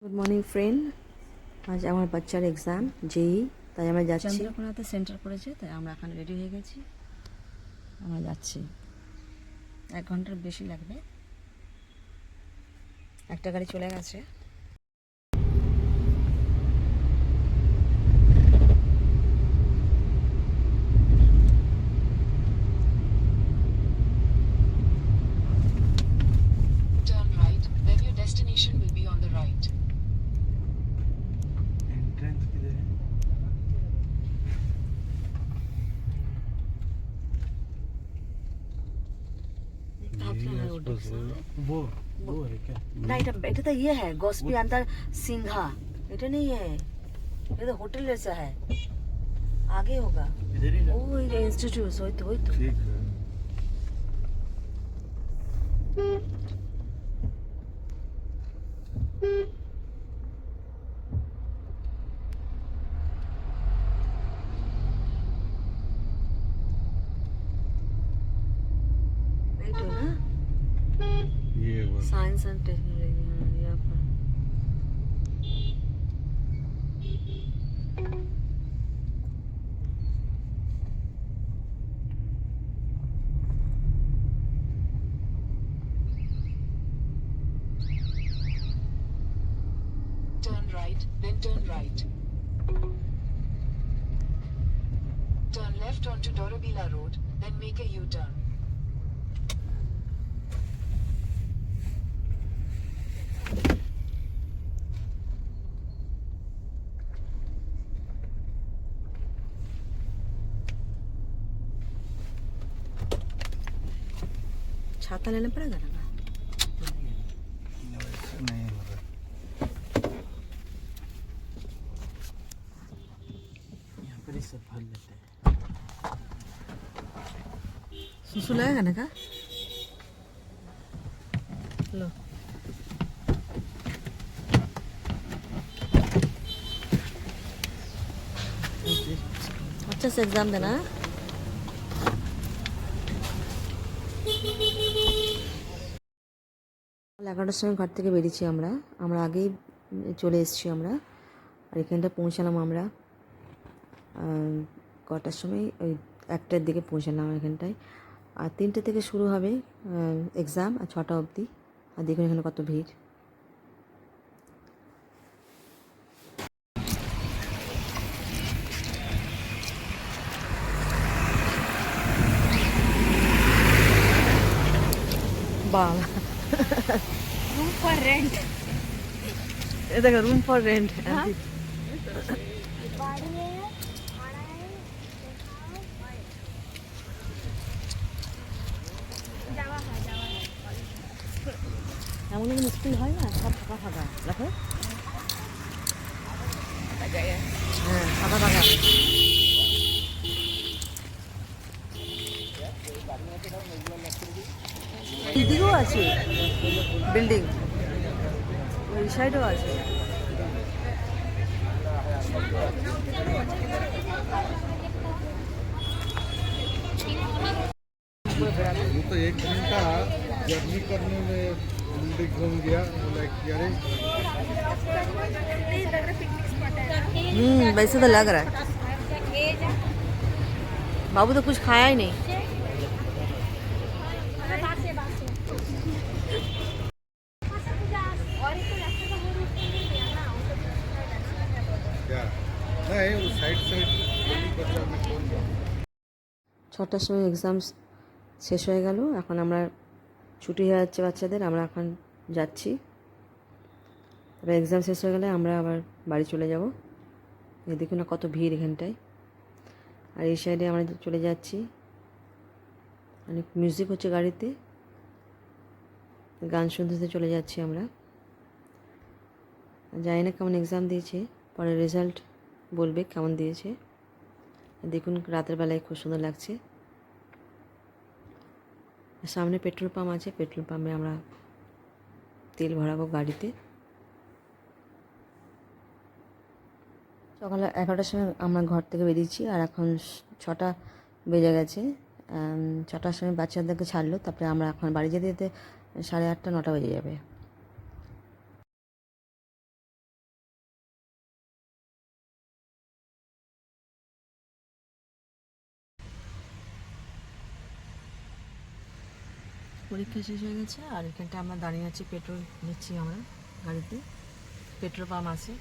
Good morning friend. আজ আমার বাচ্চার এক্সাম যেই, তাই আমরা যাচ্ছি। চন্দ্রকোনাতে সেন্টার পড়েছে, তাই আমরা এখন রেডি হয়ে গেছি। আমরা যাচ্ছি, 1 ঘন্টার বেশি লাগবে। একটা গাড়ি চলে গেছে। Turn right, then your destination will be on the right. Entrance किधर है? वो है क्या? না, এটা তো ইয়ে হ্যাঁ, গসপি আন্দার সিংহা। এটা নেই है, ये तो होटल जैसा है, आगे होगा। इधर ही ना? ओ ये इंस्टीट्यूट वही तो ठीक है। वही तो ना, ये वो साइंस एंड टेक्नोलॉजी यहाँ पर। Turn right, then turn right. Turn left onto Dorabila Road, then make a U-turn. छाता लेना पड़ेगा ना? वैसे नहीं हो रहा। यहाँ पर ही सब भर लेते हैं। सुसु लगेगा ना का? लो अच्छा से एग्जाम देना। সকাল 11টার সময় ঘর থেকে বেরিয়েছি আমরা আগেই চলে এসেছি আমরা। আর এখানটা পৌঁছালাম আমরা কটার সময়, ওই 1টার দিকে পৌঁছালাম এখানটায়। আর 3টে থেকে শুরু হবে এক্সাম, আর 6টা অবধি। আর দেখুন এখানে কত ভিড়। বাবা, रूम फॉर रेंट। ये देखो रूम फॉर रेंट। এমন কোনো স্কুল হয় না, সব ফাঁকা ফাঁকা দেখো। হ্যাঁ, ফাঁকা ফাঁকা। এদিকেও আছে বিল্ডিং, ওই সাইডেও আছে। वो तो 1 घंटा जर्नी करने में बिल्डिंग घूम गया। बोला कि अरे वैसे तो लग रहा है। बाबू तो कुछ खाया ही नहीं। क्या नहीं, वो साइड बच्चा में कौन गया? 6টার সময় এক্সাম শেষ হয়ে গেল। এখন আমরা ছুটি হয়ে যাচ্ছে বাচ্চাদের, আমরা এখন যাচ্ছি। তবে এক্সাম শেষ হয়ে গেলে আমরা আবার বাড়ি চলে যাব। দেখুন না কত ভিড় এখানটায়। আর এই সাইডে আমরা চলে যাচ্ছি, অনেক মিউজিক হচ্ছে গাড়িতে, গান শুনতে শুনতে চলে যাচ্ছি আমরা। জানি না কেমন এক্সাম দিয়েছে, পরে রেজাল্ট বলবে কেমন দিয়েছে। দেখুন রাতের বেলায় খুব সুন্দর লাগছে। সামনে পেট্রোল পাম্প আছে, পেট্রোল পাম্পে আমরা তেল ভরাবো গাড়িতে। সকাল 11টার সময় আমরা ঘর থেকে বেরিয়েছি, আর এখন 6টা বেজে গেছে। 6টার সময় বাচ্চাদেরকে ছাড়লো, তারপরে আমরা এখন বাড়ি যেতে যেতে 8:30 9টা বেজে যাবে। পরীক্ষা শেষ হয়ে গেছে আর এখানটা আমরা দাঁড়িয়ে আছি, পেট্রোল নিচ্ছি আমরা গাড়িতে, পেট্রোল পাম্প আছে।